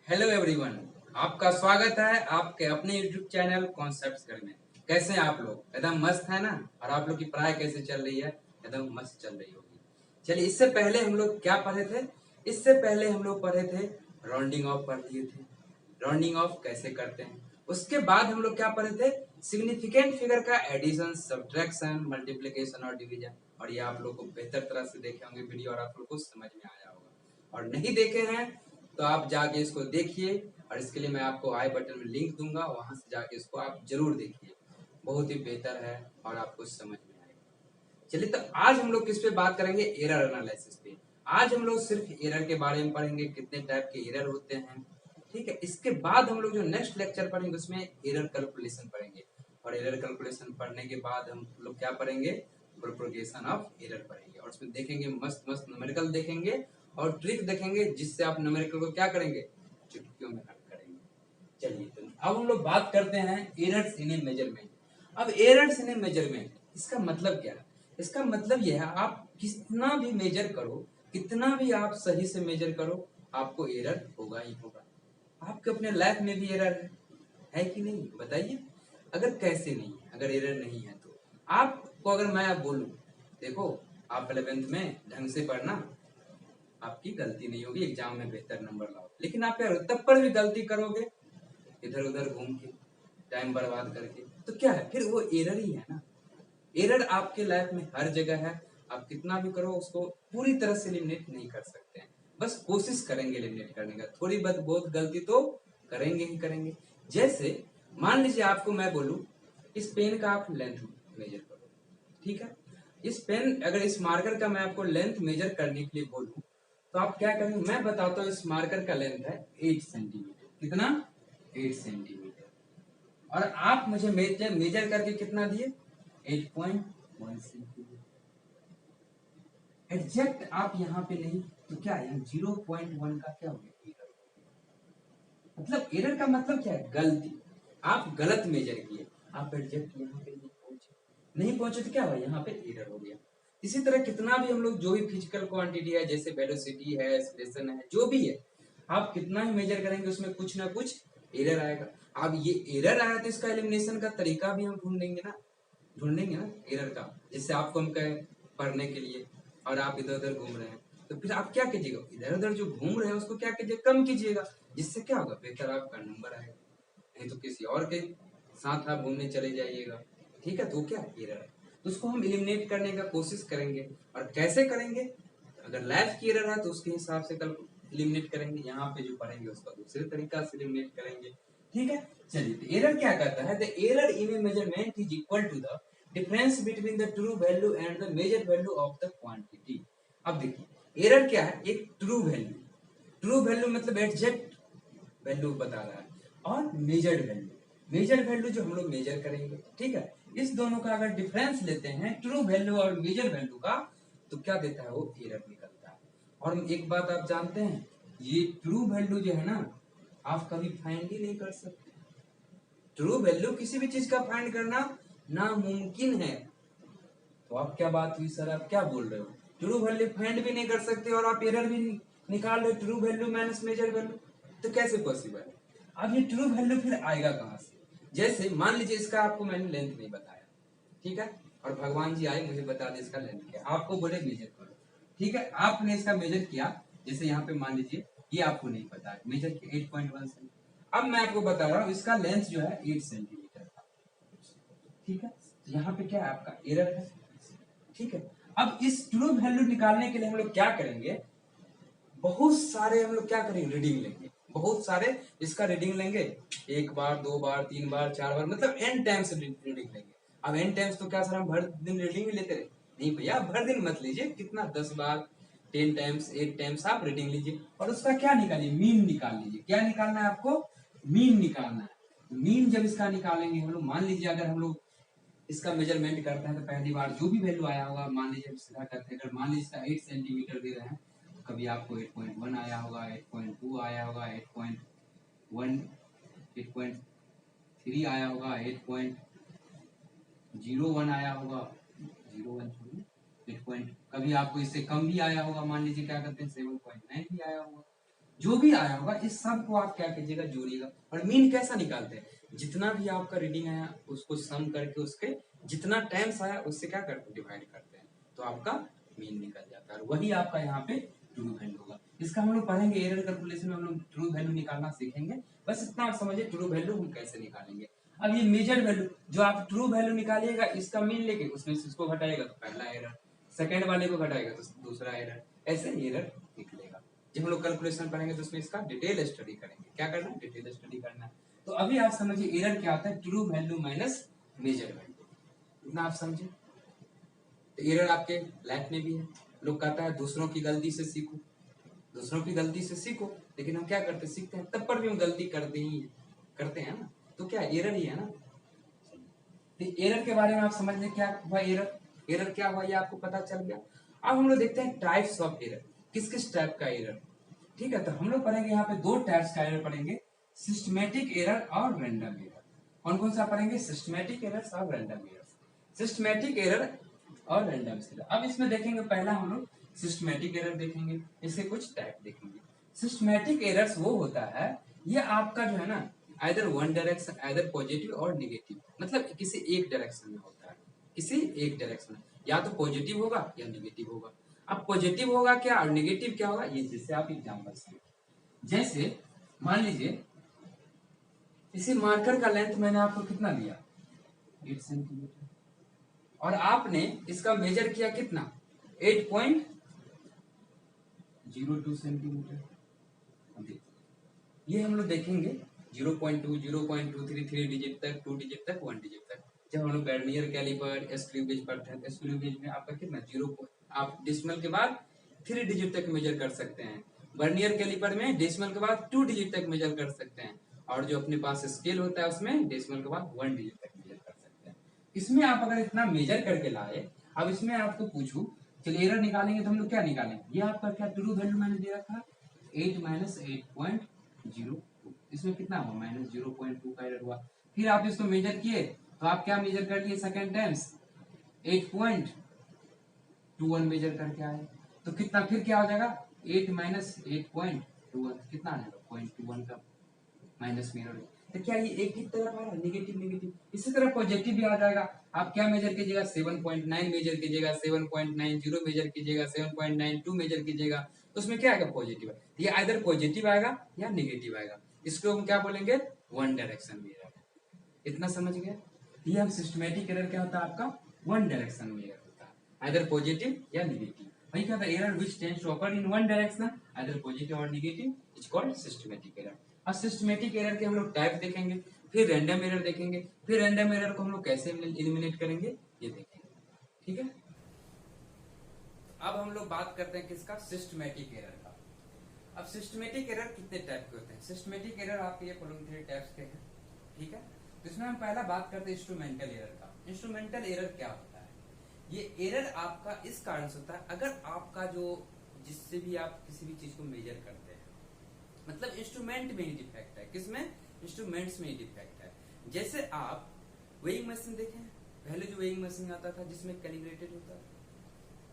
Hello everyone, आपका स्वागत है आपके अपने यूट्यूब चैनल कॉन्सेप्ट्स घर में। कैसे हैं आप लोग? एकदम मस्त है ना? और आप लोग की पढ़ाई कैसे चल रही है? एकदम मस्त चल रही होगी। चलिए, इससे पहले हम लोग क्या पढ़े थे? इससे पहले हम लोग पढ़े थे राउंडिंग ऑफ पढ़ लिए थे। राउंडिंग ऑफ कैसे करते हैं। उसके बाद हम लोग क्या पढ़े थे? सिग्निफिकेंट फिगर का एडिशन, सब्ट्रैक्शन, मल्टीप्लिकेशन और डिवीजन। और ये आप लोग को बेहतर तरह से देखे होंगे वीडियो और आप लोग को समझ में आया होगा। और नहीं देखे हैं तो आप जाके इसको देखिए, और इसके लिए मैं आपको आई बटन में लिंक दूंगा, वहां से जाके इसको आप जरूर देखिए। बहुत ही बेहतर है और आपको समझ में आएगा। चलिए, तो आज हम लोग किस पे बात करेंगे? एरर एनालिसिस पे। आज हम लोग सिर्फ एरर के बारे में पढ़ेंगे, कितने टाइप के एरर होते हैं। ठीक है, इसके बाद हम लोग जो नेक्स्ट लेक्चर पढ़ेंगे उसमें एरर कैलकुलेशन पढ़ेंगे। और एरर कैलकुलेशन पढ़ने के बाद हम लोग क्या पढ़ेंगे? प्रोपगेशन ऑफ एरर पढ़ेंगे, और उसमें देखेंगे मस्त मस्त न्यूमेरिकल देखेंगे और ट्रिक देखेंगे, जिससे आप न्यूमेरिकल को क्या करेंगे? चुटकियों में हल करेंगे। चलिए, तो अब हम लोग बात करते हैं एरर्स इन ए मेजरमेंट। अब एरर्स इन ए मेजरमेंट, इसका मतलब क्या है? इसका मतलब यह है, आप कितना भी मेजर करो, कितना भी आप सही से मेजर करो, आपको एरर होगा ही होगा। आपके अपने लाइफ में भी एरर है कि नहीं? बताइए। अगर कैसे नहीं है, अगर एरर नहीं है तो आपको अगर मैं अब बोलूं, देखो आप 11th में ढंग से पढ़ना, आपकी गलती नहीं होगी, एग्जाम में बेहतर नंबर लाओ। लेकिन आप क्या तब पर भी गलती करोगे, इधर उधर घूम के, टाइम बर्बाद करके, तो क्या है? फिर वो एरर ही है ना। एरर आपके लाइफ में हर जगह है। आप कितना भी करो उसको पूरी तरह से एलिमिनेट नहीं कर सकते हैं, बस कोशिश करेंगे एलिमिनेट करने का। थोड़ी बहुत बहुत गलती तो करेंगे ही करेंगे। जैसे मान लीजिए आपको मैं बोलूं, इस पेन का आप लेंथ मेजर करो। ठीक है, इस पेन, अगर इस मार्कर का मैं आपको लेंथ मेजर करने के लिए बोलूं, तो आप क्या करेंगे? मैं बताता हूँ, इस मार्कर का लेंथ है 8 सेंटीमीटर। कितना? 8 सेंटीमीटर। और आप मुझे मेजर मेजर करके कितना दिए? 8.1 सेंटीमीटर। एग्जैक्ट आप यहाँ पे नहीं तो क्या है? 0.1 का क्या हो गया? एरर। मतलब एरर का मतलब क्या है? गलती। आप गलत मेजर किए, आप एग्जैक्ट यहाँ पे नहीं पहुंचे। नहीं पहुंचे तो क्या हुआ? यहाँ पे एरर हो गया। इसी तरह कितना भी हम लोग जो भी फिजिकल क्वांटिटी है, जैसे वेलोसिटी है, एक्सलेशन है, जो भी है, आप कितना ही मेजर करेंगे उसमें कुछ ना कुछ एरर आएगा। अब ये एरर आया तो इसका एलिमिनेशन का तरीका भी हम ढूंढेंगे ना एरर का। जिससे आपको हम कहें पढ़ने के लिए, और आप इधर उधर घूम रहे हैं, तो फिर आप क्या कीजिएगा? इधर उधर जो घूम रहे हैं उसको क्या कीजिए? कम कीजिएगा। जिससे क्या होगा? बेहतर आपका नंबर आएगा। नहीं तो किसी और के साथ आप घूमने चले जाइएगा। ठीक है, तो क्या एरर है, तो उसको हम एलिमिनेट करने का कोशिश करेंगे। और कैसे करेंगे? अगर लाइफ की एरर है तो उसके हिसाब से कल एलिमिनेट करेंगे। यहाँ पे जो पढ़ेंगे उसका दूसरे तरीका से एलिमिनेट करेंगे। ठीक है, चलिए, तो एरर क्या कहता है? The error in a measurement is equal to the difference between the true value and the measure value of the quantity. अब देखिए, एरर क्या है? एक ट्रू वैल्यू। ट्रू वैल्यू मतलब एग्जैक्ट वैल्यू बता रहा है, और मेजर्ड वैल्यू, मेजर वैल्यू जो हम लोग मेजर करेंगे। ठीक है, इस दोनों का अगर डिफरेंस लेते हैं, ट्रू वैल्यू और मेजर वैल्यू का, तो क्या देता है? वो एरर निकलता है। और एक बात आप जानते हैं, ये ट्रू वैल्यू जो है ना, आप कभी फाइंड ही नहीं कर सकते। ट्रू वैल्यू किसी भी चीज का फाइंड करना नामुमकिन है। तो आप क्या बात हुई सर, आप क्या बोल रहे हो? ट्रू वैल्यू फाइंड भी नहीं कर सकते और आप एरर भी निकाल रहे हो, true value minus measure value, तो कैसे पॉसिबल है? अब ये ट्रू वैल्यू फिर आएगा कहां से? जैसे मान लीजिए इसका आपको मैंने लेंथ नहीं बताया, ठीक है, और भगवान जी आए मुझे बता दे इसका लेंथ क्या, आपको बोले मेजर करो। ठीक है, आपने इसका मेजर किया, जैसे यहाँ पे मान लीजिए ये आपको नहीं पता है, मेजर किया 8.1 सेंटीमीटर। अब मैं आपको बता रहा हूँ इसका लेंथ जो है 8 सेंटीमीटर था। ठीक है, तो यहाँ पे क्या है? आपका एरर है। ठीक है, अब इस ट्रू वैल्यू निकालने के लिए हम लोग क्या करेंगे? बहुत सारे हम लोग क्या करेंगे? रीडिंग लेंगे, बहुत सारे इसका रीडिंग लेंगे। एक बार, दो बार, तीन बार, चार बार, मतलब एन टाइम्स रीडिंग लेंगे। अब एन टाइम्स तो क्या सर हम भर दिन रीडिंग ही लेते रहे? नहीं भैया, भर दिन मत लीजिए, कितना 10 बार, 10 टाइम्स, 8 टाइम्स आप रीडिंग लीजिए, और उसका क्या निकालिए? मीन निकाल लीजिए। क्या निकालना है आपको? मीन निकालना है। मीन जब इसका निकालेंगे हम लोग, मान लीजिए अगर हम लोग इसका मेजरमेंट करते हैं तो पहली बार जो भी वैल्यू आया होगा, मान लीजिए हम सीधा करते हैं, अगर मान लीजिए इसका 8 सेंटीमीटर दे रहे हैं, तो कभी आपको 8.1 आया होगा, 8.2 आया होगा, 8.1, 8.3 आया होगा, 8.01 आया होगा, 01 छोड़िए, 8 पॉइंट, कभी आपको इससे कम भी आया होगा, मान लीजिए क्या करते हैं 7.9 भी आया होगा। जो भी आया होगा इस सब को आप क्या कीजिएगा, जोड़िएगा। और मीन कैसा निकालते हैं, जितना भी आपका रीडिंग आया उसको सम करके उसके जितना टाइम्स आया उससे क्या करते हैं, डिवाइड करते हैं, तो आपका मीन निकल जाता है। और वही आपका यहाँ पे ट्रू वैल्यू होगा। इसका हम लोग पढ़ेंगे, एरर कैलकुलेशन में हम लोग ट्रू वैल्यू निकालना सीखेंगे। बस इतना आप समझिए ट्रू वैल्यू हम कैसे निकालेंगे। अब ये मेजर वैल्यू जो आप ट्रू वैल्यू निकालिएगा, इसका मीन लेके उसमें से इसको घटाएगा तो पहला एरर, सेकंड वाले को घटाएगा तो दूसरा एरर, ऐसे एरर निकलेगा। जब हम लोग कैलकुलेशन पढ़ेंगे तो उसमें इसका डिटेल स्टडी करेंगे। क्या करना है, डिटेल स्टडी करना है। तो अभी आप समझिए एरर क्या होता है, true value minus measure value, इतना आप समझे। तो एरर आपके लाइफ में भी है। लोग कहता है दूसरों की गलती से सीखो, दूसरों की गलती से सीखो, लेकिन हम क्या करते, सीखते हैं तब पर भी हम गलती करते हैं ना, तो क्या एरर ही है ना। तो एरर के बारे में आप समझ लें क्या हुआ, एरर क्या हुआ ये आपको पता चल गया। अब हम लोग देखते हैं टाइप्स ऑफ एरर, किस किस टाइप का एरर। ठीक है, तो हम लोग पढ़ेंगे यहाँ पे दो टाइप्स का एरर पढ़ेंगे, सिस्टमेटिक एरर और रैंडम एरर। कौन कौन सा पढ़ेंगे, सिस्टमेटिक एरर्स और रैंडम एरर्स। सिस्टमेटिक एरर और रैंडम एरर। अब इसमें देखेंगे पहला हम लोग सिस्टमेटिक एरर देखेंगे, इसके कुछ टाइप देखेंगे। सिस्टमेटिक एरर्स वो होता है, ये आपका जो है ना either one direction, either positive और निगेटिव, मतलब किसी एक डायरेक्शन में होता है, किसी एक डायरेक्शन में, या तो पॉजिटिव होगा या निगेटिव होगा। अब पॉजिटिव होगा क्या और निगेटिव क्या होगा, ये जैसे आप एग्जांपल से, जैसे मान लीजिए इसी मार्कर का लेंथ मैंने आपको कितना दिया, 8 सेंटीमीटर, और आपने इसका मेजर किया कितना, 8.02 सेंटीमीटर। ये हम लोग देखेंगे 0.2, 0.23, 3 डिजिट तक, 2 डिजिट तक, 1 डिजिट तक। जब हम लोग वर्नियर कैलिपर, स्क्रू गेज पढ़ते हैं, स्क्रू गेज में आपका कितना 0, आप डेसिमल के बाद 3 डिजिट तक मेजर कर सकते हैं। वर्नियर कैलिपर में डेसिमल के बाद 2 डिजिट तक मेजर कर सकते हैं, और जो अपने पास स्केल होता है उसमें डेसिमल के बाद 1 डिजिट तक मेजर कर सकते हैं। इसमें आप अगर इतना मेजर करके लाए, अब इसमें आपको पूछूं, चलिए एरर निकालेंगे तो हम लोग क्या निकालेंगे, ये आपका क्या ट्रू वैल्यू मैंने दे रखा है 8 माइनस 8.02, इसमें कितना हुआ -0.2 का एरर हुआ। फिर आप इसको मेजर किए तो आप क्या मेजर कर लिए, सेकंड टाइम्स 8.21 मेजर करके आए, तो कितना फिर क्या हो जाएगा 8 माइनस 8.21 कितना आ जाएगा 0.21 का माइनस में एरर। तो क्या ये एक ही तरफ आ रहा है, निगेटिव निगेटिव। इसी तरह पॉजिटिव भी आ जाएगा, आप क्या मेजर कीजिएगा 7.9 मेजर कीजिएगा, 7.90 मेजर कीजिएगा, 7.92 मेजर कीजिएगा, तो उसमें क्या आएगा, पॉजिटिव है। ये आइदर पॉजिटिव आएगा या निगेटिव आएगा, इसको हम क्या बोलेंगे, वन डायरेक्शन में एरर। इतना समझ गए। ये हम सिस्टमेटिक एरर क्या होता है आपका, वन डायरेक्शन में एरर होता है, आइदर पॉजिटिव या निगेटिव। वही क्या था, error which tends to occur in one direction, either positive और negative, is called systematic error. अब सिस्टमेटिक एरर के हम लोग टाइप देखेंगे, फिर रैंडम एरर देखेंगे, फिर रैंडम एरर को हम लोग कैसे एलिमिनेट करेंगे ये देखेंगे। ठीक है, अब हम लोग बात करते हैं किसका, सिस्टमेटिक एरर का। अब सिस्टमेटिक एरर कितने टाइप के होते हैं, सिस्टमेटिक एरर आपके ये फॉलोइंग 3 टाइप्स के हैं। ठीक है, तो इसमें हम पहला बात करते हैं इंस्ट्रूमेंटल एरर का। इंस्ट्रूमेंटल एरर क्या होता है, ये एरर आपका इस कारण से होता है, अगर आपका जो जिससे भी आप किसी भी चीज को मेजर करते हैं, मतलब इंस्ट्रूमेंट में ही डिफेक्ट है, किसमें, इंस्ट्रूमेंट्स में ही डिफेक्ट है। जैसे आप वेइंग मशीन देखें, पहले जो वेइंग मशीन आता था जिसमें कैलिब्रेटेड होता था,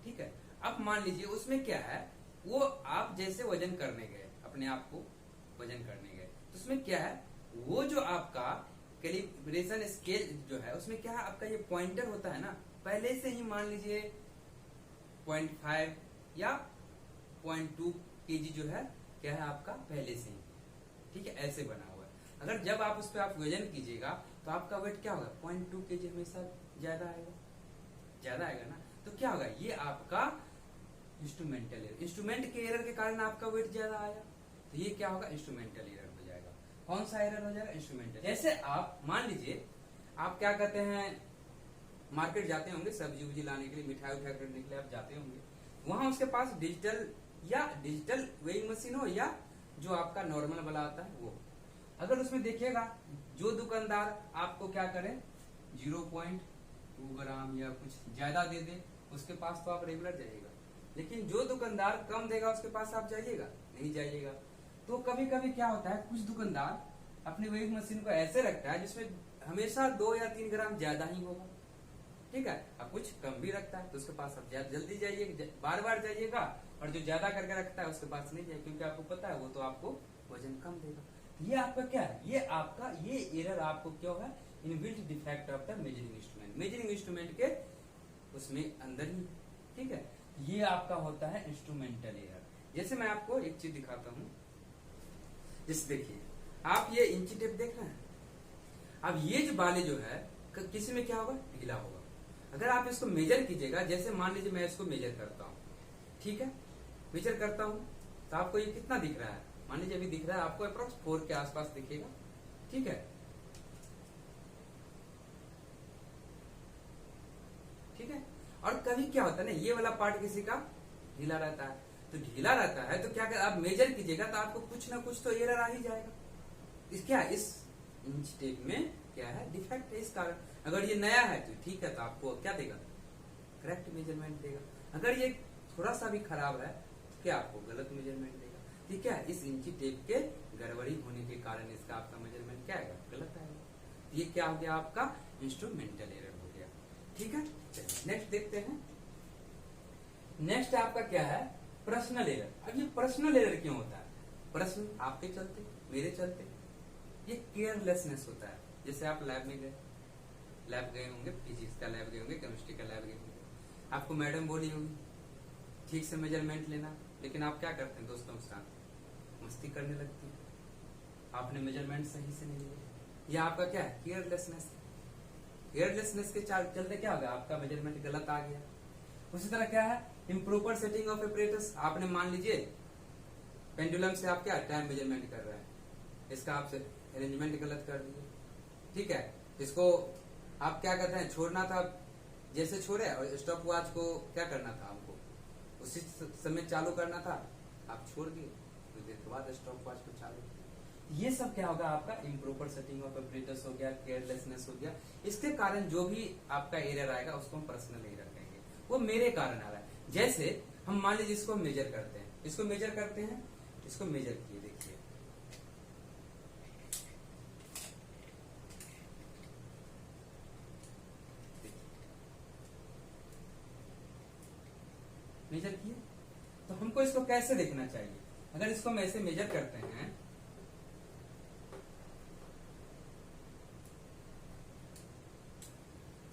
ठीक है, अब मान लीजिए उसमें क्या है, वो आप जैसे वजन करने गए, अपने आप को वजन करने गए, तो उसमें क्या है, वो जो आपका कैलिब्रेशन स्केल जो है उसमें क्या है, आपका ये पॉइंटर होता है ना, पहले से ही मान लीजिए 0.5 या 0.2 केजी जो है क्या है आपका पहले से ही, ठीक है, ऐसे बना हुआ है। अगर जब आप उस पर आप वजन कीजिएगा तो आपका वेट क्या होगा, 0.2 केजी हमेशा ज्यादा आएगा, ज्यादा आएगा ना, तो क्या होगा, ये आपका इंस्ट्रूमेंटल एरर, इंस्ट्रूमेंट के एरर के कारण आपका वेट ज्यादा आया, तो ये क्या होगा, इंस्ट्रूमेंटल एरर हो जाएगा। कौन सा एरर हो जाएगा, इंस्ट्रूमेंटल। जैसे आप मान लीजिए आप क्या कहते हैं, मार्केट जाते होंगे सब्जी उब्जी लाने के लिए, मिठाई उठाई खरीदने के लिए आप जाते होंगे, वहां उसके पास डिजिटल वेइंग मशीन हो या जो आपका नॉर्मल वाला आता है वो, अगर उसमें देखिएगा जो दुकानदार आपको क्या करे 0.2 ग्राम या कुछ ज्यादा दे दे, उसके पास तो आप रेगुलर जाइएगा, लेकिन जो दुकानदार कम देगा उसके पास आप जाइएगा, नहीं जाइएगा। तो कभी कभी क्या होता है, कुछ दुकानदार अपनी वेइंग मशीन को ऐसे रखता है जिसमें हमेशा 2 या 3 ग्राम ज्यादा ही होगा, ठीक है, अब कुछ कम भी रखता है, तो उसके पास आप जल्दी जाइएगा, बार बार जाइएगा और जो ज्यादा करके रखता है उसके पास नहीं जाए, क्योंकि आपको पता है वो तो आपको वजन कम देगा। ये आपका क्या है, ये एरर आपको क्या होगा, inbuilt defect of the measuring instrument, measuring instrument के उसमें अंदर ही, ठीक है। ये आपका होता है इंस्ट्रूमेंटल एरर। जैसे मैं आपको एक चीज दिखाता हूं, जैसे देखिए आप ये इंची टेप देख रहे हैं, अब ये जो बाले जो है किसी में क्या होगा, ढीला होगा। अगर आप इसको मेजर कीजिएगा, जैसे मान लीजिए मैं इसको मेजर करता हूं, ठीक है, मेजर करता हूं तो आपको ये कितना दिख रहा है, मान लीजिए अभी दिख रहा है आपको अप्रोक्स 4 के आसपास दिखेगा, ठीक है, ठीक है। और कभी क्या होता है ना, ये वाला पार्ट किसी का ढीला रहता है, तो ढीला रहता है तो क्या कर, आप मेजर कीजिएगा तो आपको कुछ ना कुछ तो एरर आ ही जाएगा। इस इंच टेप में क्या है, डिफेक्ट है, इस कारण। अगर ये नया है तो ठीक है, तो आपको क्या देगा, करेक्ट मेजरमेंट देगा। अगर ये थोड़ा सा भी खराब है तो क्या आपको गलत मेजरमेंट देगा, ठीक है। इस इंची टेप के गड़बड़ी होने के कारण इसका आपका मेजरमेंट क्या आएगा, गलत आएगा। ये क्या हो गया, आपका इंस्ट्रूमेंटल एरर हो गया, ठीक है। नेक्स्ट देखते हैं, नेक्स्ट आपका क्या है, पर्सनल एरर। अब ये पर्सनल एरर क्यों होता है, प्रश्न आपके चलते मेरे चलते, ये केयरलेसनेस होता है। जैसे आप लैब में गए, लैब गए होंगे, फिजिक्स का लैब गए होंगे, केमिस्ट्री का लैब गए होंगे, आपको मैडम बोली होगी ठीक से मेजरमेंट लेना, लेकिन आप क्या करते हैं दोस्तों के साथ मस्ती करने लगती है, आपने मेजरमेंट सही से नहीं लिया। यह आपका क्या है, केयरलेसनेस। केयरलेसनेस के चलते क्या होगा, आपका मेजरमेंट गलत आ गया। उसी तरह क्या है, इम्प्रॉपर सेटिंग ऑफ एपरेटस। आपने मान लीजिए पेंडुलम से आप क्या टाइम मेजरमेंट कर रहे हैं, इसका आपसे अरेंजमेंट गलत कर दिए, ठीक है। इसको आप क्या कहते हैं, छोड़ना था जैसे छोड़े, और स्टॉप वॉच को क्या करना था, हमको उसी समय चालू करना था, आप छोड़ दिए, कुछ देर के बाद स्टॉप वॉच को चालू। ये सब क्या होगा, आपका इम्प्रॉपर सेटिंग ऑफ ऑपरेटर्स हो गया, केयरलेसनेस हो गया। इसके कारण जो भी आपका एरर आएगा उसको हम पर्सनल एरर कहेंगे, वो मेरे कारण आ रहा है। जैसे हम मान लीजिए इसको मेजर करते हैं, इसको मेजर करते हैं, इसको मेजर किए, देखिए मेजर किए, तो हमको इसको कैसे देखना चाहिए। अगर इसको हम ऐसे मेजर करते हैं,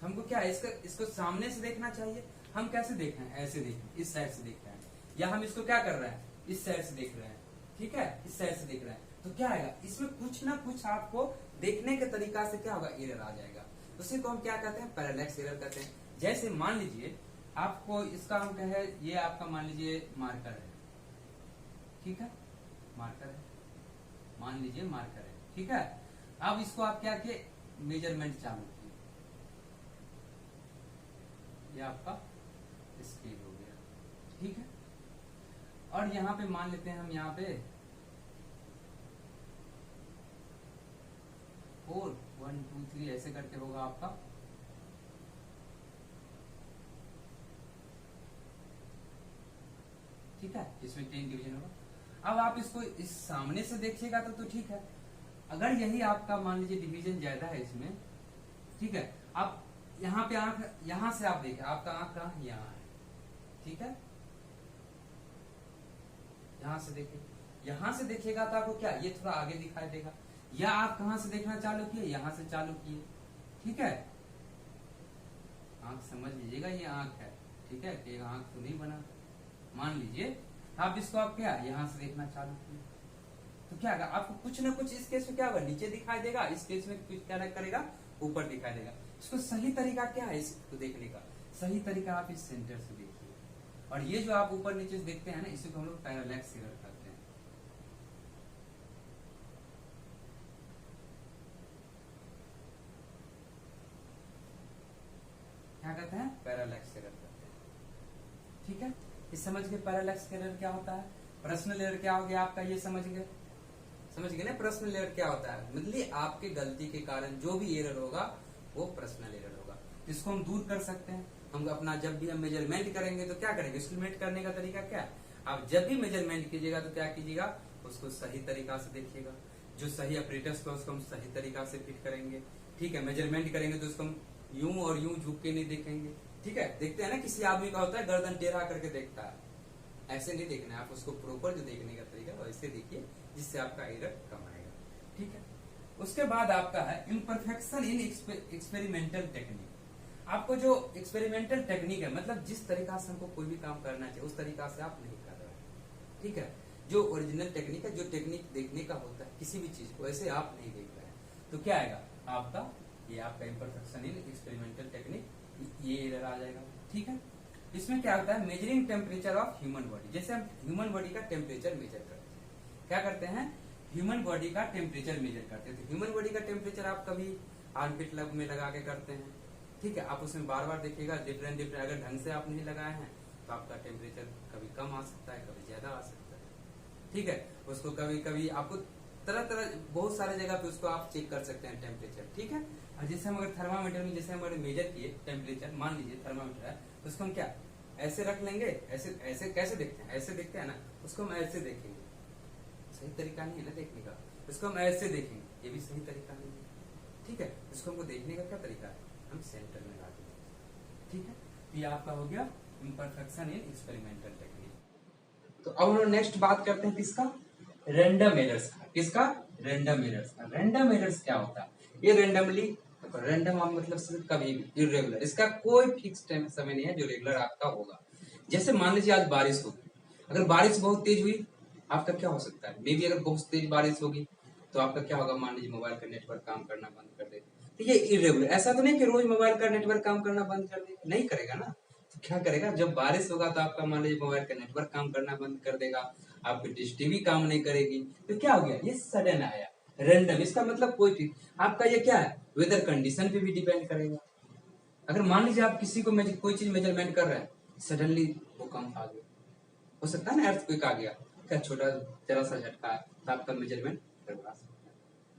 हमको क्या है, इसको सामने से देखना चाहिए। हम कैसे देख रहे हैं, ऐसे देख रहे हैं, इस साइड से देख रहे हैं, या हम इसको क्या कर रहे हैं, इस साइड से देख रहे हैं, ठीक है, इस साइड से देख रहे हैं, तो क्या आएगा, इसमें कुछ ना कुछ आपको देखने के तरीका से क्या होगा, एरर आ जाएगा। उसी को हम क्या कहते हैं, पैरालैक्स एरर कहते हैं। जैसे मान लीजिए आपको इसका हम कहे, ये आपका मान लीजिए मार्कर है, ठीक है, मार्कर है, मान लीजिए मार्कर है, ठीक है। अब इसको आप क्या किए, मेजरमेंट चालू किए, ये आपका स्केल हो गया, ठीक है। और यहाँ पे मान लेते हैं हम, यहाँ पे 4 1 2 3 ऐसे करके होगा आपका, ठीक है, इसमें 10 डिवीजन होगा। अब आप इसको इस सामने से देखिएगा तो ठीक है। अगर यही आपका मान लीजिए डिवीजन ज्यादा है इसमें, ठीक है, आप यहाँ पे आंख, यहाँ से आप देखिए, आपका आंख कहाँ, यहाँ है, ठीक है, यहाँ से देखिए, यहाँ से देखिएगा तो आपको क्या, ये थोड़ा आगे दिखाई देगा। या आप कहाँ से देखना चालू किए, यहाँ से चालू किए, ठीक है। आंख समझ लीजिएगा, ये आंख है, ठीक है, एक आंख तो नहीं बना, मान लीजिए आप इसको आप क्या यहाँ से देखना चालू किए, तो क्या होगा, आपको कुछ ना कुछ इस केस में क्या होगा, नीचे दिखाई देगा, इस केस में कुछ क्या करेगा, ऊपर दिखाई देगा। इसको सही तरीका क्या है, इसको देखने का सही तरीका आप इस सेंटर से देखिए, और ये जो आप ऊपर नीचे देखते हैं ना, इसी को हम लोग पैरालैक्स एरर करते हैं। क्या कहते हैं, पैरालैक्स एरर करते हैं, ठीक है। इस समझ गए पैरालैक्स एरर क्या होता है, पर्सनल एरर क्या हो गया आपका, ये समझ गए ना। पर्सनल एरर क्या होता है, मतलब आपके गलती के कारण जो भी एरर होगा वो पर्सनल एरर होगा। इसको हम दूर कर सकते हैं। हम अपना जब भी हम मेजरमेंट करेंगे तो क्या करेंगे, एस्टिमेट करने का तरीका क्या है, आप जब भी मेजरमेंट कीजिएगा तो क्या कीजिएगा, उसको सही तरीका से देखिएगा, जो सही ऑपरेटर्स को उसको हम सही तरीका से फिट करेंगे, ठीक है। मेजरमेंट करेंगे तो उसको हम यूं और यूं झुक के नहीं देखेंगे, ठीक है। देखते हैं ना, किसी आदमी का होता है गर्दन टेढ़ा करके देखता है, ऐसे नहीं देखना है, आप उसको प्रॉपर जो देखने का तरीका वैसे देखिए, जिससे आपका एरर कम आएगा। ठीक है, उसके बाद आपका है इम्परफेक्शन इन एक्सपेरिमेंटल टेक्निक। आपको जो एक्सपेरिमेंटल टेक्निक है, मतलब जिस तरीका से हमको कोई भी काम करना चाहिए उस तरीका से आप नहीं कर रहे हैं। ठीक है, जो ओरिजिनल टेक्निक है, जो टेक्निक देखने का होता है किसी भी चीज को, वैसे आप नहीं देख रहे हैं, तो क्या आएगा आपका, ये आपका इम्परफेक्शन इन एक्सपेरिमेंटल टेक्निक, ये एरर आ जाएगा। ठीक है, इसमें क्या होता है, measuring temperature of human body. जैसे हम ह्यूमन बॉडी का टेम्परेचर मेजर करते हैं, क्या करते हैं, ह्यूमन बॉडी का टेम्परेचर मेजर करते हैं। तो ह्यूमन बॉडी का टेम्परेचर आप कभी आर्मपिट लग में लगा के करते हैं। ठीक है, आप उसमें बार बार देखिएगा डिफरेंट डिफरेंट, अगर ढंग से आप नहीं लगाए हैं तो आपका टेम्परेचर कभी कम आ सकता है, कभी ज्यादा आ सकता है। ठीक है, उसको कभी कभी आपको तरह तरह बहुत सारे जगह पे उसको आप चेक कर सकते हैं टेम्परेचर। ठीक है, और जैसे हम अगर थर्मामीटर में जैसे हम अगर मेजर किए टेम्परेचर, मान लीजिए थर्मामीटर है, तो उसको हम क्या ऐसे रख लेंगे, ऐसे ऐसे कैसे देखते हैं, ऐसे देखते हैं ना, उसको हम ऐसे देखेंगे, सही तरीका नहीं है ना देखने का, उसको हम ऐसे देखेंगे, ये भी सही तरीका नहीं है। ठीक है, इसको हमको देखने का क्या तरीका है, हम सेंटर में ला देंगे। ठीक है, ये आपका हो गया इम्परफेक्शन इन एक्सपेरिमेंटल टेक्निक। तो अब हम नेक्स्ट बात करते हैं किसका, रैंडम एरर्स का। किसका, रैंडम एरर्स का। रैंडम एरर्स क्या होता है, ये रैंडमली, रैंडम मतलब सिर्फ कभी भी, इरेगुलर, इसका कोई फिक्स टाइम समय नहीं है जो रेगुलर आपका होगा। जैसे मान लीजिए आज बारिश होगी, अगर बारिश बहुत तेज हुई आपका क्या हो सकता है, मे बी अगर बहुत तेज बारिश होगी तो आपका क्या होगा, मान लीजिए मोबाइल का नेटवर्क काम करना बंद कर दे। तो ये इरेगुलर, ऐसा तो नहीं कि रोज मोबाइल का नेटवर्क काम करना बंद कर दे, नहीं करेगा ना। तो क्या करेगा, जब बारिश होगा तो आपका मान लीजिए मोबाइल का नेटवर्क काम करना बंद कर देगा, आपकी डिश टीवी काम नहीं करेगी। तो क्या हो गया, ये सडन आया, रैंडम। इसका मतलब कोई ठीक, आपका ये क्या है, वेदर कंडीशन पे भी डिपेंड करेगा। अगर मान लीजिए आप किसी को कोई चीज मेजरमेंट कर रहे हैं, सडनली भूकंप आ गया, हो सकता है ना अर्थक्वेक आ गया, क्या छोटा जरा सा झटका है तो आपका मेजरमेंट करवा सकता है।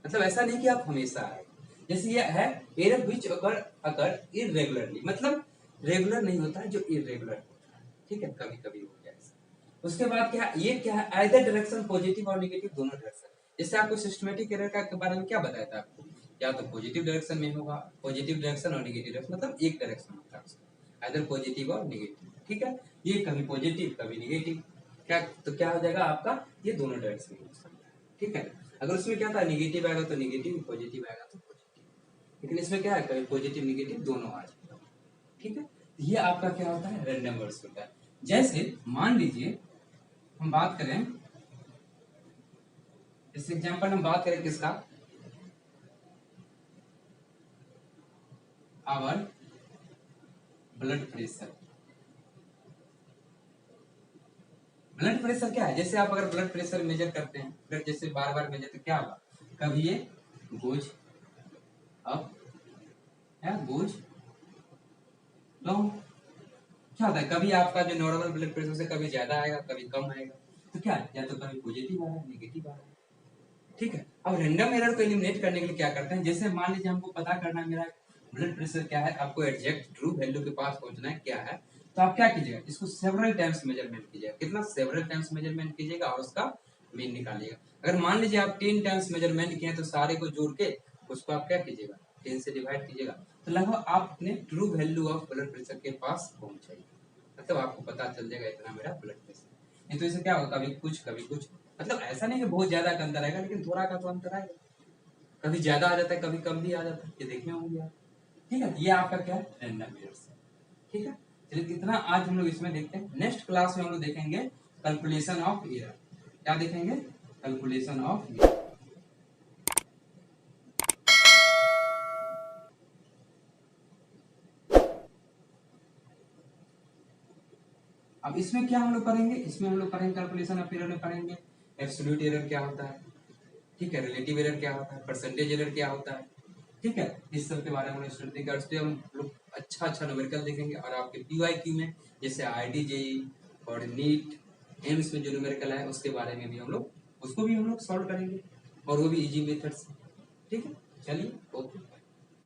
मतलब ऐसा नहीं कि आप हमेशा आए। जैसे ये है एरर विच अगर इरेगुलरली, मतलब रेगुलर नहीं होता है, जो इरेगुलर होता है। ठीक है, कभी कभी हो गया ऐसा। उसके बाद क्या, ये क्या है, आइदर डायरेक्शन पॉजिटिव और नेगेटिव, दोनों डायरेक्शन। जैसे आपको सिस्टमेटिक एरर का बारे में क्या बताया था आपको, या तो पॉजिटिव डायरेक्शन में होगा, पॉजिटिव डायरेक्शन और नेगेटिव डायरेक्शन, मतलब एक डायरेक्शन होता है उसका, आइदर पॉजिटिव और नेगेटिव। ठीक है, ये कभी पॉजिटिव कभी नेगेटिव, क्या तो क्या हो जाएगा आपका, ये दोनों डायरेक्शन में हो सकता है। ठीक है, अगर उसमें क्या था, नेगेटिव आएगा तो नेगेटिव, पॉजिटिव आएगा तो पॉजिटिव, लेकिन इसमें क्या है, कभी पॉजिटिव नेगेटिव दोनों आ जाएगा। ठीक है, ये आपका क्या होता है, रैंडम वर्ड्स होता है। जैसे मान लीजिए हम बात करें, इस एग्जांपल हम बात करें किसका, our blood pressure. Blood pressure क्या है, जैसे आप अगर ब्लड प्रेशर मेजर करते हैं, ब्लड जैसे बार बार मेजर, तो क्या होगा, कभी ये गोज अप या गोज डाउन, क्या होता है, कभी आपका जो नॉर्मल ब्लड प्रेशर से कभी ज्यादा आएगा कभी कम आएगा। तो क्या है, या तो कभी पॉजिटिव आ रहा है नेगेटिव आ रहा है। ठीक है, अब रैंडम एरर को एलिमिनेट करने के लिए क्या करते हैं, जैसे मान लीजिए हमको पता करना है मेरा ब्लड प्रेशर क्या है, आपको एग्जैक्ट ट्रू वैल्यू के पास पहुंचना है क्या है, तो आप क्या कीजिएगा, इसको सेवरल टाइम्स मेजरमेंट कीजिएगा। कितना, सेवरल टाइम्स मेजरमेंट कीजिएगा और उसका मीन निकालिएगा। अगर मान लीजिए आप 10 टाइम्स मेजरमेंट किए तो सारे को जोड़ के उसको आप क्या कीजिएगा, 10 से डिवाइड कीजिएगा, तो लगभग आप अपने true value of blood pressure के पास पहुंच जाएंगे। मतलब आपको पता चल जाएगा इतना मेरा ब्लड प्रेशर। नहीं तो इसे क्या होगा, कभी कुछ, मतलब ऐसा नहीं कि बहुत ज्यादा का अंतर आएगा, लेकिन थोड़ा का तो अंतर आएगा, कभी ज्यादा आ जाता है कभी कम भी आ जाता है, ये देखने होंगे आप। ठीक है, ये आपका क्या है, रैंडम एरर्स है। ठीक है, चलिए इतना आज हम लोग इसमें देखते हैं। नेक्स्ट क्लास में हम लोग देखेंगे कैलकुलेशन ऑफ एरर। क्या देखेंगे, कैलकुलेशन ऑफ एरर। अब इसमें क्या हम लोग करेंगे, इसमें हम लोग करेंगे कैलकुलेशन ऑफ एरर में पढ़ेंगे एब्सोल्यूट एरर क्या होता है, ठीक है, रिलेटिव एरर क्या होता है, परसेंटेज एरर क्या होता है। ठीक है, इस सब के बारे में स्टडी देंगे, उस पर हम लोग अच्छा अच्छा न्यूमेरिकल देखेंगे। और आपके पीवाईक्यू में जैसे आईआईटी और नीट एम्स में जो न्यूमेरिकल है उसके बारे में भी हम लोग उसको भी हम लोग सॉल्व करेंगे, और वो भी इजी मेथड से। ठीक है, चलिए ओके।